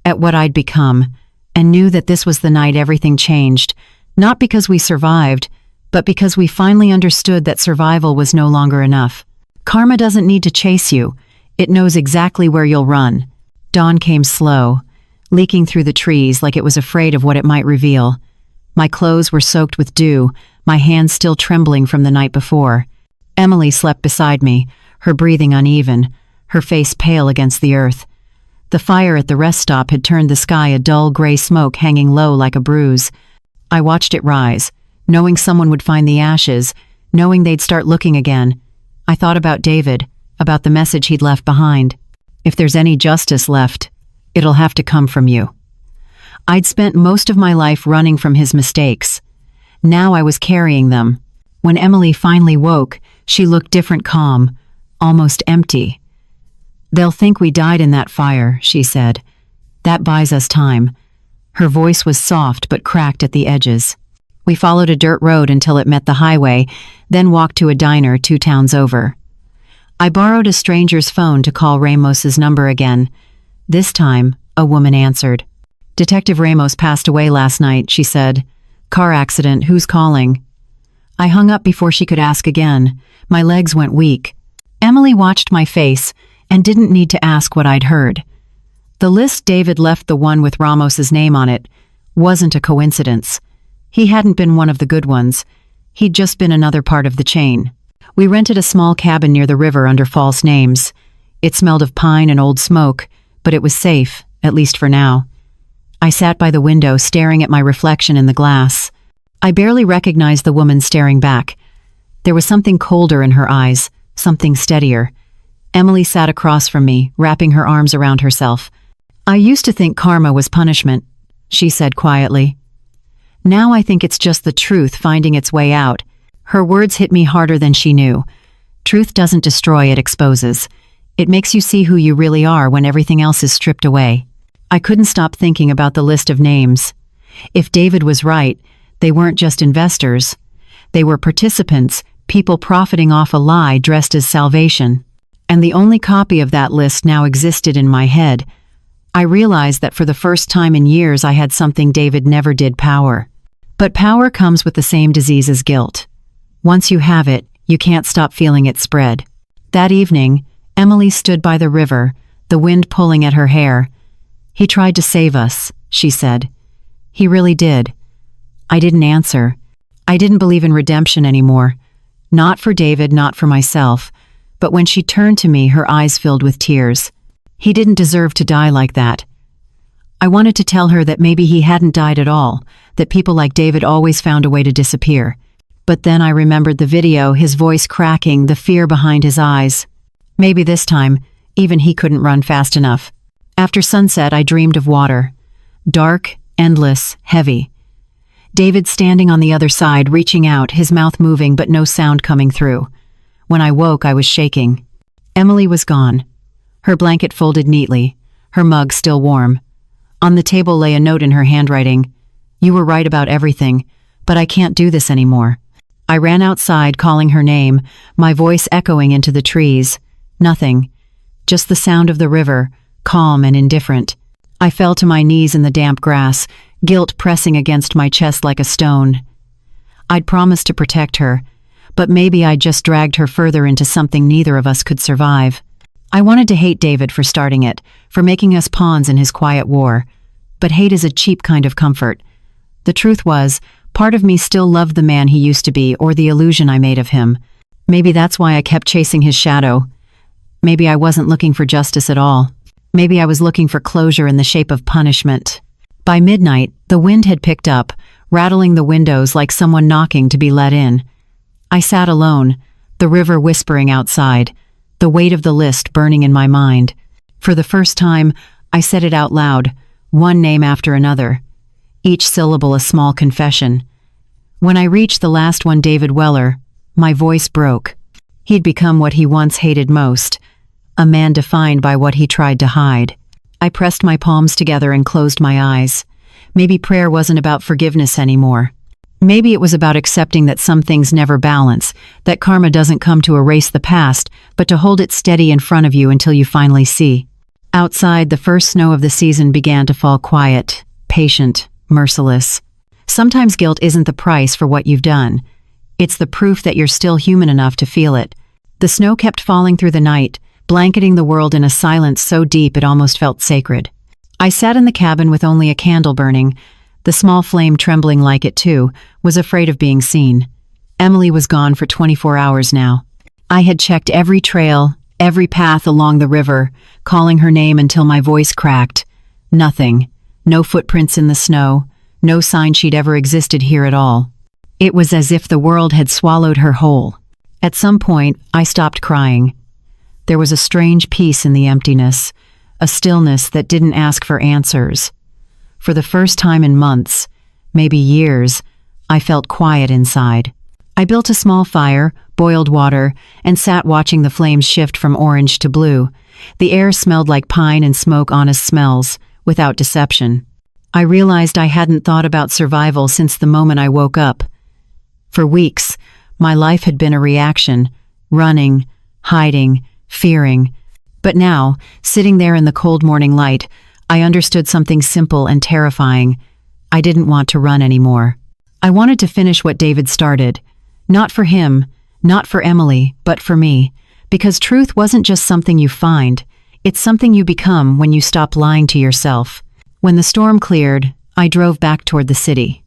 at what I'd become, and knew that this was the night everything changed, not because we survived, but because we finally understood that survival was no longer enough. Karma doesn't need to chase you. It knows exactly where you'll run. Dawn came slow, leaking through the trees like it was afraid of what it might reveal. My clothes were soaked with dew, my hands still trembling from the night before. Emily slept beside me, her breathing uneven, her face pale against the earth. The fire at the rest stop had turned the sky a dull gray smoke hanging low like a bruise. I watched it rise, knowing someone would find the ashes, knowing they'd start looking again. I thought about David, about the message he'd left behind. If there's any justice left, it'll have to come from you. I'd spent most of my life running from his mistakes. Now I was carrying them. When Emily finally woke, she looked different, calm, almost empty. "They'll think we died in that fire," she said. "That buys us time." Her voice was soft but cracked at the edges. We followed a dirt road until it met the highway, then walked to a diner 2 towns over. I borrowed a stranger's phone to call Ramos's number again. This time, a woman answered. "Detective Ramos passed away last night," she said. "Car accident, who's calling?" I hung up before she could ask again. My legs went weak. Emily watched my face and didn't need to ask what I'd heard. The list David left, the one with Ramos's name on it, wasn't a coincidence. He hadn't been one of the good ones. He'd just been another part of the chain. We rented a small cabin near the river under false names. It smelled of pine and old smoke, but it was safe, at least for now. I sat by the window, staring at my reflection in the glass. I barely recognized the woman staring back. There was something colder in her eyes, something steadier. Emily sat across from me, wrapping her arms around herself. "I used to think karma was punishment," she said quietly. "Now I think it's just the truth finding its way out." Her words hit me harder than she knew. Truth doesn't destroy, it exposes. It makes you see who you really are when everything else is stripped away. I couldn't stop thinking about the list of names. If David was right, they weren't just investors. They were participants, people profiting off a lie dressed as salvation. And the only copy of that list now existed in my head. I realized that for the first time in years I had something David never did: power. But power comes with the same disease as guilt. Once you have it, you can't stop feeling it spread. That evening, Emily stood by the river, the wind pulling at her hair. "He tried to save us," she said. "He really did." I didn't answer. I didn't believe in redemption anymore. Not for David, not for myself. But when she turned to me, her eyes filled with tears. He didn't deserve to die like that. I wanted to tell her that maybe he hadn't died at all, that people like David always found a way to disappear. But then I remembered the video, his voice cracking, the fear behind his eyes. Maybe this time, even he couldn't run fast enough. After sunset, I dreamed of water. Dark, endless, heavy. David standing on the other side, reaching out, his mouth moving but no sound coming through. When I woke, I was shaking. Emily was gone. Her blanket folded neatly, her mug still warm. On the table lay a note in her handwriting. "You were right about everything, but I can't do this anymore." I ran outside, calling her name, my voice echoing into the trees. Nothing. Just the sound of the river, calm and indifferent. I fell to my knees in the damp grass, guilt pressing against my chest like a stone. I'd promised to protect her, but maybe I'd just dragged her further into something neither of us could survive. I wanted to hate David for starting it, for making us pawns in his quiet war. But hate is a cheap kind of comfort. The truth was, part of me still loved the man he used to be, or the illusion I made of him. Maybe that's why I kept chasing his shadow. Maybe I wasn't looking for justice at all. Maybe I was looking for closure in the shape of punishment. By midnight, the wind had picked up, rattling the windows like someone knocking to be let in. I sat alone, the river whispering outside, the weight of the list burning in my mind. For the first time, I said it out loud, one name after another, each syllable a small confession. When I reached the last one, David Weller, my voice broke. He'd become what he once hated most, a man defined by what he tried to hide. I pressed my palms together and closed my eyes. Maybe prayer wasn't about forgiveness anymore. Maybe it was about accepting that some things never balance, that karma doesn't come to erase the past, but to hold it steady in front of you until you finally see. Outside, the first snow of the season began to fall quiet, patient, merciless. Sometimes guilt isn't the price for what you've done. It's the proof that you're still human enough to feel it. The snow kept falling through the night, blanketing the world in a silence so deep it almost felt sacred. I sat in the cabin with only a candle burning, the small flame trembling like it too, was afraid of being seen. Emily was gone for 24 hours now. I had checked every trail, every path along the river, calling her name until my voice cracked. Nothing. No footprints in the snow, no sign she'd ever existed here at all. It was as if the world had swallowed her whole. At some point, I stopped crying. There was a strange peace in the emptiness, a stillness that didn't ask for answers. For the first time in months, maybe years, I felt quiet inside. I built a small fire, boiled water, and sat watching the flames shift from orange to blue. The air smelled like pine and smoke, honest smells, without deception. I realized I hadn't thought about survival since the moment I woke up. For weeks, my life had been a reaction, running, hiding, fearing. But now, sitting there in the cold morning light, I understood something simple and terrifying. I didn't want to run anymore. I wanted to finish what David started. Not for him, not for Emily, but for me. Because truth wasn't just something you find. It's something you become when you stop lying to yourself. When the storm cleared, I drove back toward the city.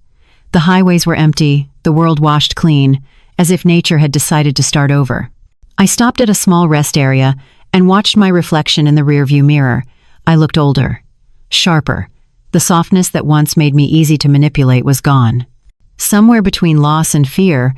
The highways were empty, the world washed clean, as if nature had decided to start over. I stopped at a small rest area and watched my reflection in the rearview mirror. I looked older, sharper. The softness that once made me easy to manipulate was gone. Somewhere between loss and fear,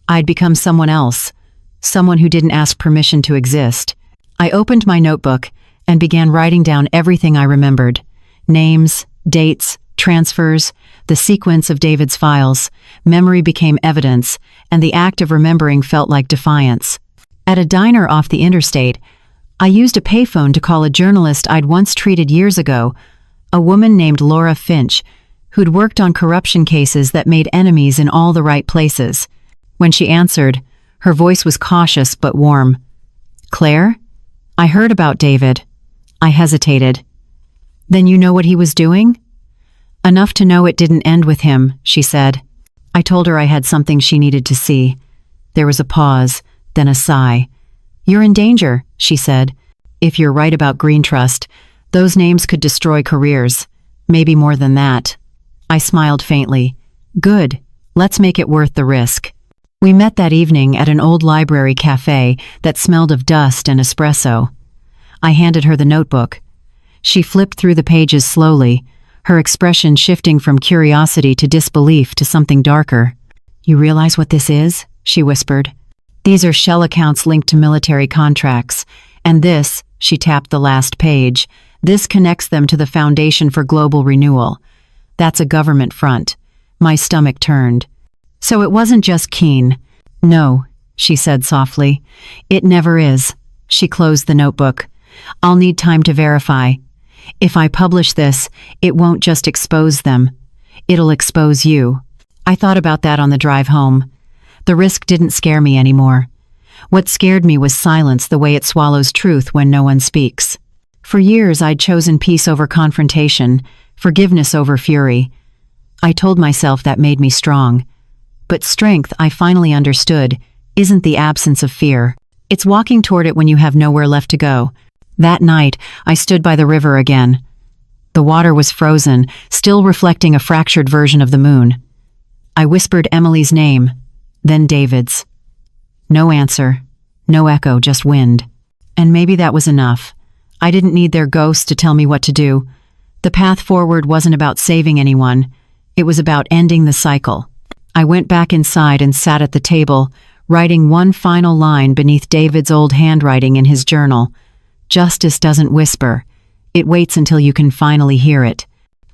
I'd become someone else, someone who didn't ask permission to exist. I opened my notebook and began writing down everything I remembered. Names, dates, transfers, the sequence of David's files. Memory became evidence, and the act of remembering felt like defiance. At a diner off the interstate, I used a payphone to call a journalist I'd once treated years ago, a woman named Laura Finch, who'd worked on corruption cases that made enemies in all the right places. When she answered, her voice was cautious but warm. "Claire? I heard about David." I hesitated. "Then you know what he was doing?" "Enough to know it didn't end with him," she said. I told her I had something she needed to see. There was a pause, then a sigh. "You're in danger," she said. "If you're right about GreenTrust, those names could destroy careers. Maybe more than that." I smiled faintly. "Good. Let's make it worth the risk." We met that evening at an old library cafe that smelled of dust and espresso. I handed her the notebook. She flipped through the pages slowly, her expression shifting from curiosity to disbelief to something darker. "You realize what this is?" she whispered. "These are shell accounts linked to military contracts, and this," she tapped the last page, "this connects them to the Foundation for Global Renewal. That's a government front." My stomach turned. "So it wasn't just Keene." "No," she said softly. "It never is." She closed the notebook. "I'll need time to verify. If I publish this, it won't just expose them. It'll expose you." I thought about that on the drive home. The risk didn't scare me anymore. What scared me was silence, the way it swallows truth when no one speaks. For years, I'd chosen peace over confrontation, forgiveness over fury. I told myself that made me strong. But strength, I finally understood, isn't the absence of fear. It's walking toward it when you have nowhere left to go. That night, I stood by the river again. The water was frozen, still reflecting a fractured version of the moon. I whispered Emily's name, then David's. No answer, no echo, just wind. And maybe that was enough. I didn't need their ghosts to tell me what to do. The path forward wasn't about saving anyone. It was about ending the cycle. I went back inside and sat at the table, writing one final line beneath David's old handwriting in his journal. Justice doesn't whisper. It waits until you can finally hear it.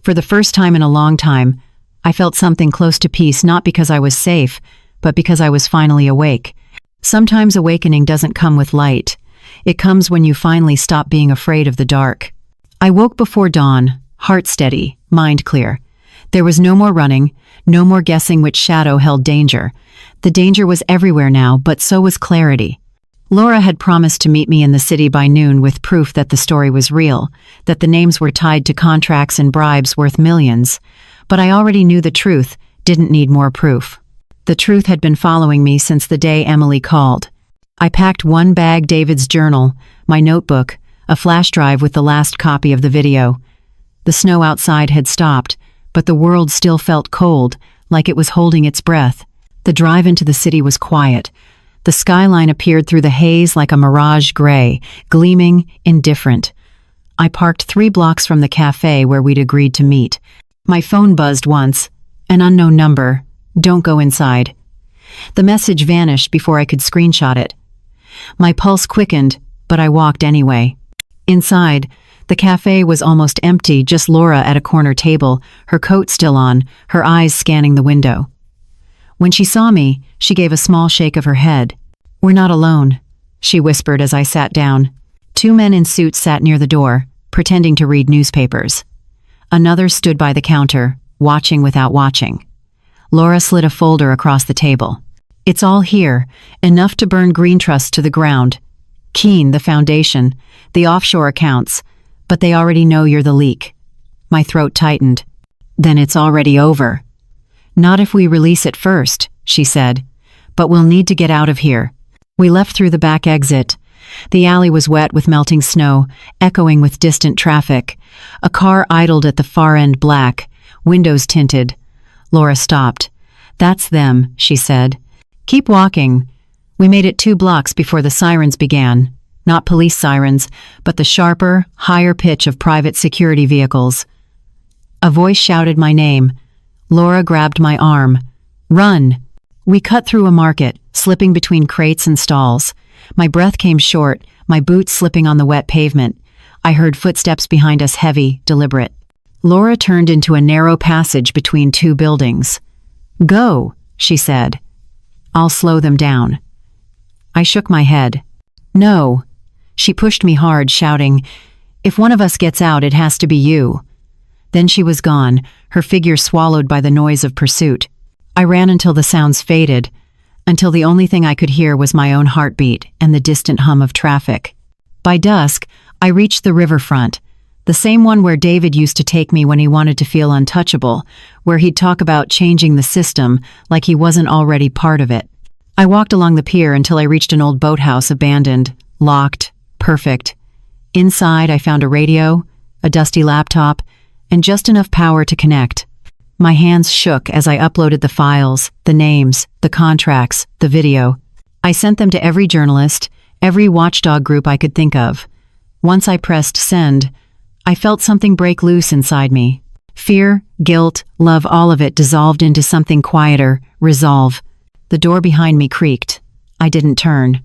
For the first time in a long time, I felt something close to peace, not because I was safe, but because I was finally awake. Sometimes awakening doesn't come with light. It comes when you finally stop being afraid of the dark. I woke before dawn, heart steady, mind clear. There was no more running, no more guessing which shadow held danger. The danger was everywhere now, but so was clarity. Laura had promised to meet me in the city by noon with proof that the story was real, that the names were tied to contracts and bribes worth millions. But I already knew the truth, didn't need more proof. The truth had been following me since the day Emily called. I packed one bag, David's journal, my notebook, a flash drive with the last copy of the video. The snow outside had stopped, but the world still felt cold, like it was holding its breath. The drive into the city was quiet. The skyline appeared through the haze like a mirage gray, gleaming, indifferent. I parked 3 blocks from the cafe where we'd agreed to meet. My phone buzzed once. An unknown number. Don't go inside. The message vanished before I could screenshot it. My pulse quickened, but I walked anyway. Inside, the cafe was almost empty, just Laura at a corner table, her coat still on, her eyes scanning the window. When she saw me, she gave a small shake of her head. "We're not alone," she whispered as I sat down. 2 men in suits sat near the door, pretending to read newspapers. Another stood by the counter, watching without watching. Laura slid a folder across the table. "It's all here, enough to burn GreenTrust to the ground. Keene, the foundation, the offshore accounts, but they already know you're the leak." My throat tightened. "Then it's already over." "Not if we release it first," she said. "But we'll need to get out of here." We left through the back exit. The alley was wet with melting snow, echoing with distant traffic. A car idled at the far end, black, windows tinted. Laura stopped. "That's them," she said. "Keep walking." We made it 2 blocks before the sirens began. Not police sirens, but the sharper, higher pitch of private security vehicles. A voice shouted my name. Laura grabbed my arm. "Run!" We cut through a market, slipping between crates and stalls. My breath came short, my boots slipping on the wet pavement. I heard footsteps behind us, heavy, deliberate. Laura turned into a narrow passage between 2 buildings. "Go," she said. "I'll slow them down." I shook my head. "No." She pushed me hard, shouting, "If one of us gets out, it has to be you." Then she was gone, her figure swallowed by the noise of pursuit. I ran until the sounds faded, until the only thing I could hear was my own heartbeat and the distant hum of traffic. By dusk, I reached the riverfront, the same one where David used to take me when he wanted to feel untouchable, where he'd talk about changing the system like he wasn't already part of it. I walked along the pier until I reached an old boathouse, abandoned, locked, perfect. Inside, I found a radio, a dusty laptop, and just enough power to connect. My hands shook as I uploaded the files, the names, the contracts, the video. I sent them to every journalist, every watchdog group I could think of. Once I pressed send, I felt something break loose inside me. Fear, guilt, love, all of it dissolved into something quieter, resolve. The door behind me creaked. I didn't turn.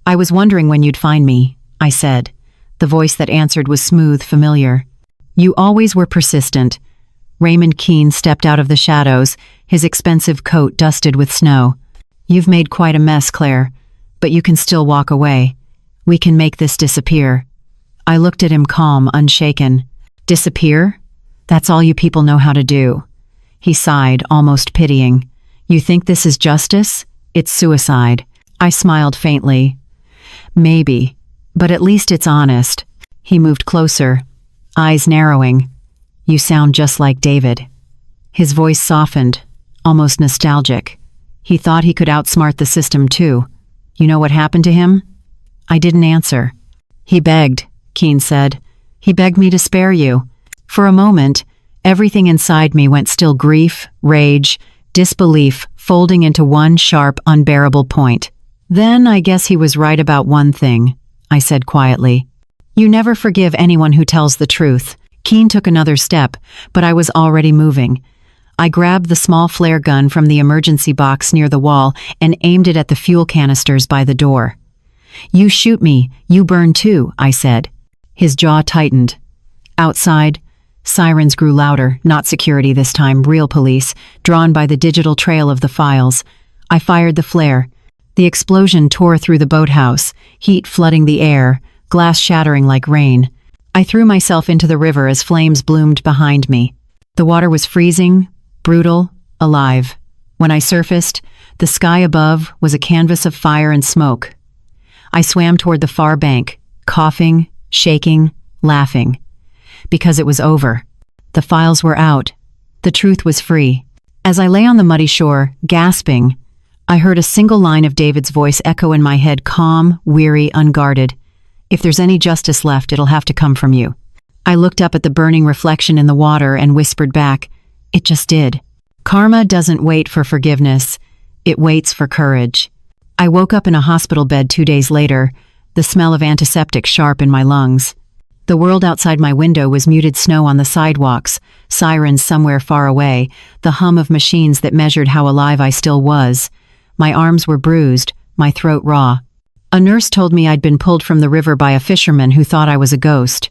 "I was wondering when you'd find me," I said. The voice that answered was smooth, familiar. "You always were persistent." Raymond Keene stepped out of the shadows, his expensive coat dusted with snow. "You've made quite a mess, Claire, but you can still walk away. We can make this disappear." I looked at him, calm, unshaken. "Disappear? That's all you people know how to do." He sighed, almost pitying. "You think this is justice? It's suicide." I smiled faintly. "Maybe, but at least it's honest." He moved closer, eyes narrowing. "You sound just like David." His voice softened, almost nostalgic. He thought he could outsmart the system too. "You know what happened to him?" I didn't answer. "He begged," Keene said. "He begged me to spare you." For a moment, everything inside me went still, grief, rage, disbelief, folding into one sharp, unbearable point. "Then I guess he was right about one thing," I said quietly. "You never forgive anyone who tells the truth." Keene took another step, but I was already moving. I grabbed the small flare gun from the emergency box near the wall and aimed it at the fuel canisters by the door. "You shoot me, you burn too," I said. His jaw tightened. Outside, sirens grew louder, not security this time, real police, drawn by the digital trail of the files. I fired the flare. The explosion tore through the boathouse, heat flooding the air, glass shattering like rain. I threw myself into the river as flames bloomed behind me. The water was freezing, brutal, alive. When I surfaced, the sky above was a canvas of fire and smoke. I swam toward the far bank, coughing, shaking, laughing. Because it was over. The files were out. The truth was free. As I lay on the muddy shore, gasping, I heard a single line of David's voice echo in my head, calm, weary, unguarded. If there's any justice left, it'll have to come from you. I looked up at the burning reflection in the water and whispered back, it just did. Karma doesn't wait for forgiveness. It waits for courage. I woke up in a hospital bed 2 days later, the smell of antiseptic sharp in my lungs. The world outside my window was muted snow on the sidewalks, sirens somewhere far away, the hum of machines that measured how alive I still was. My arms were bruised, my throat raw. A nurse told me I'd been pulled from the river by a fisherman who thought I was a ghost.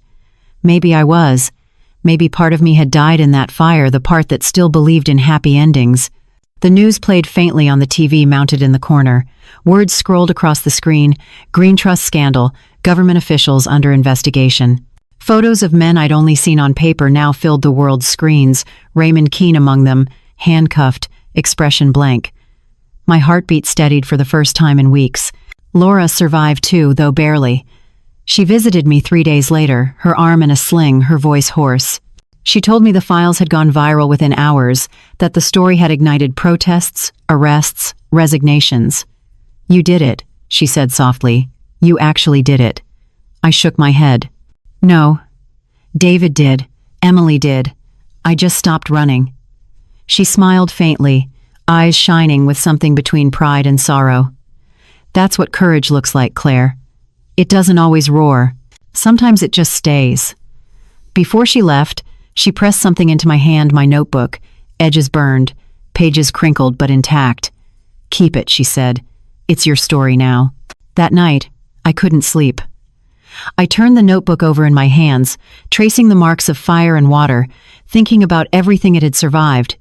Maybe I was. Maybe part of me had died in that fire, the part that still believed in happy endings. The news played faintly on the TV mounted in the corner. Words scrolled across the screen, GreenTrust scandal, government officials under investigation. Photos of men I'd only seen on paper now filled the world's screens, Raymond Keene among them, handcuffed, expression blank. My heartbeat steadied for the first time in weeks. Laura survived too, though barely. She visited me 3 days later, her arm in a sling, her voice hoarse. She told me the files had gone viral within hours, that the story had ignited protests, arrests, resignations. You did it, she said softly. You actually did it. I shook my head. No. David did. Emily did. I just stopped running. She smiled faintly, eyes shining with something between pride and sorrow. That's what courage looks like, Claire. It doesn't always roar. Sometimes it just stays. Before she left, she pressed something into my hand, my notebook, edges burned, pages crinkled but intact. Keep it, she said. It's your story now. That night, I couldn't sleep. I turned the notebook over in my hands, tracing the marks of fire and water, thinking about everything it had survived.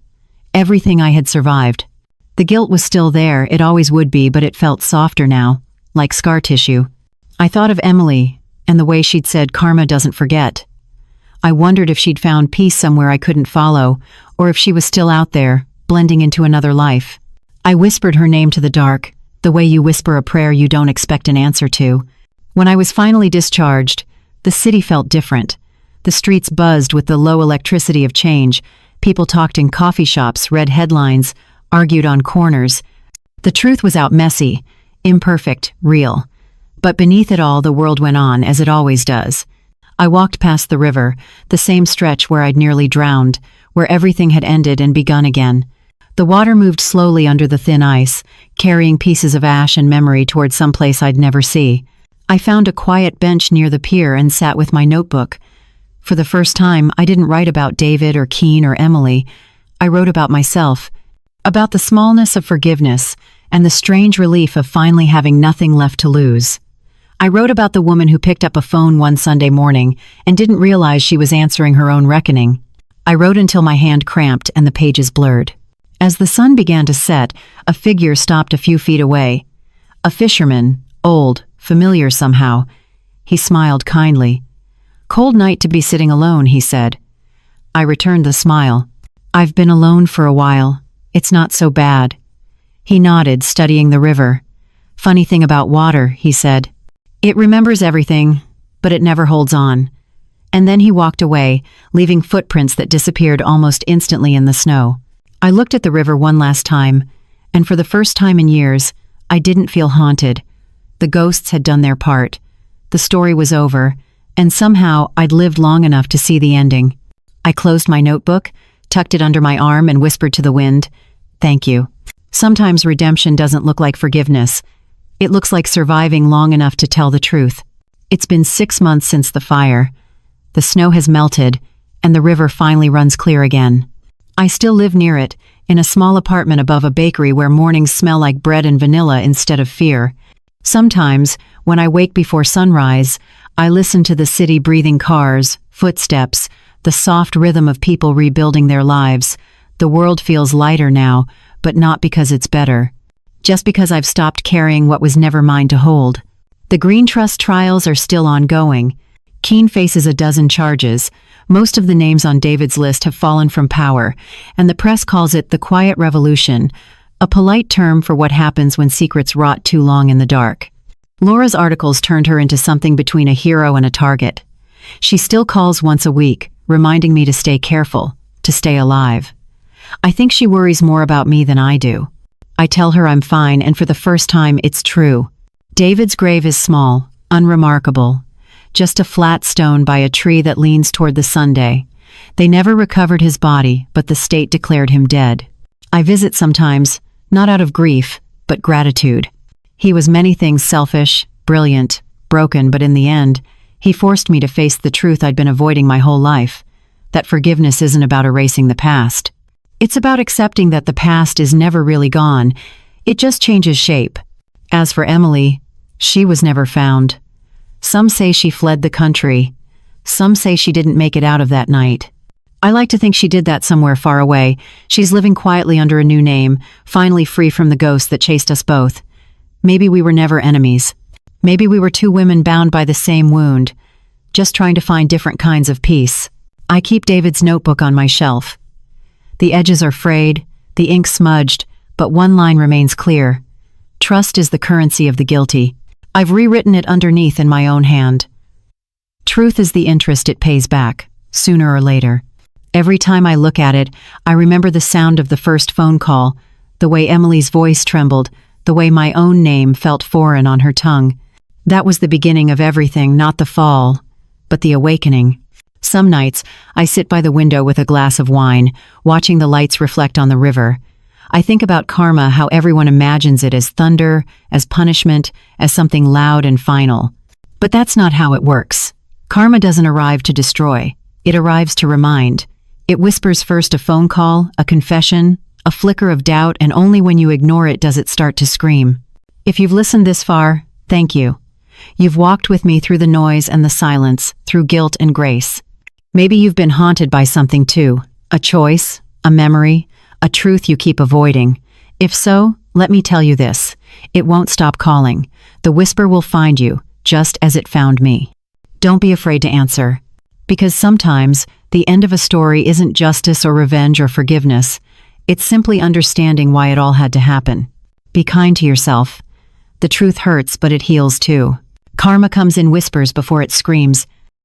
Everything I had survived. The guilt was still there, it always would be, but it felt softer now, like scar tissue. I thought of Emily, and the way she'd said karma doesn't forget. I wondered if she'd found peace somewhere I couldn't follow, or if she was still out there, blending into another life. I whispered her name to the dark, the way you whisper a prayer you don't expect an answer to. When I was finally discharged, the city felt different. The streets buzzed with the low electricity of change. People talked in coffee shops, read headlines, argued on corners. The truth was out messy, imperfect, real. But beneath it all, the world went on, as it always does. I walked past the river, the same stretch where I'd nearly drowned, where everything had ended and begun again. The water moved slowly under the thin ice, carrying pieces of ash and memory toward some place I'd never see. I found a quiet bench near the pier and sat with my notebook. For the first time, I didn't write about David or Keene or Emily. I wrote about myself, about the smallness of forgiveness and the strange relief of finally having nothing left to lose. I wrote about the woman who picked up a phone one Sunday morning and didn't realize she was answering her own reckoning. I wrote until my hand cramped and the pages blurred. As the sun began to set, a figure stopped a few feet away. A fisherman, old, familiar somehow. He smiled kindly. "Cold night to be sitting alone," he said. I returned the smile. "I've been alone for a while. It's not so bad." He nodded, studying the river. "Funny thing about water," he said. "It remembers everything, but it never holds on." And then he walked away, leaving footprints that disappeared almost instantly in the snow. I looked at the river one last time, and for the first time in years, I didn't feel haunted. The ghosts had done their part. The story was over, and somehow I'd lived long enough to see the ending. I closed my notebook, tucked it under my arm, and whispered to the wind, "Thank you." Sometimes redemption doesn't look like forgiveness. It looks like surviving long enough to tell the truth. It's been 6 months since the fire. The snow has melted, and the river finally runs clear again. I still live near it, in a small apartment above a bakery where mornings smell like bread and vanilla instead of fear. Sometimes, when I wake before sunrise, I listen to the city breathing cars, footsteps, the soft rhythm of people rebuilding their lives. The world feels lighter now, but not because it's better. Just because I've stopped carrying what was never mine to hold. The GreenTrust trials are still ongoing. Keene faces a dozen charges, Most of the names on David's list have fallen from power, and the press calls it the quiet revolution, a polite term for what happens when secrets rot too long in the dark. Laura's articles turned her into something between a hero and a target. She still calls once a week, reminding me to stay careful, to stay alive. I think she worries more about me than I do. I tell her I'm fine, and for the first time, it's true. David's grave is small, unremarkable. Just a flat stone by a tree that leans toward the Sunday. They never recovered his body, but the state declared him dead. I visit sometimes, not out of grief, but gratitude. He was many things: selfish, brilliant, broken, but in the end, he forced me to face the truth I'd been avoiding my whole life. That forgiveness isn't about erasing the past. It's about accepting that the past is never really gone. It just changes shape. As for Emily, she was never found. Some say she fled the country. Some say she didn't make it out of that night. I like to think she did that somewhere far away. She's living quietly under a new name, finally free from the ghost that chased us both. Maybe we were never enemies. Maybe we were two women bound by the same wound, just trying to find different kinds of peace. I keep David's notebook on my shelf. The edges are frayed, the ink smudged, but one line remains clear. Trust is the currency of the guilty. I've rewritten it underneath in my own hand. Truth is the interest it pays back, sooner or later. Every time I look at it, I remember the sound of the first phone call, the way Emily's voice trembled, the way my own name felt foreign on her tongue. That was the beginning of everything, not the fall, but the awakening. Some nights, I sit by the window with a glass of wine, watching the lights reflect on the river. I think about karma, how everyone imagines it as thunder, as punishment, as something loud and final. But that's not how it works. Karma doesn't arrive to destroy. It arrives to remind. It whispers first a phone call, a confession, a flicker of doubt, and only when you ignore it does it start to scream. If you've listened this far, thank you. You've walked with me through the noise and the silence, through guilt and grace. Maybe you've been haunted by something too, a choice, a memory, a truth you keep avoiding. If so, let me tell you this: it won't stop calling. The whisper will find you, just as it found me. Don't be afraid to answer. Because sometimes, the end of a story isn't justice or revenge or forgiveness. It's simply understanding why it all had to happen. Be kind to yourself. The truth hurts, but it heals too. Karma comes in whispers before it screams.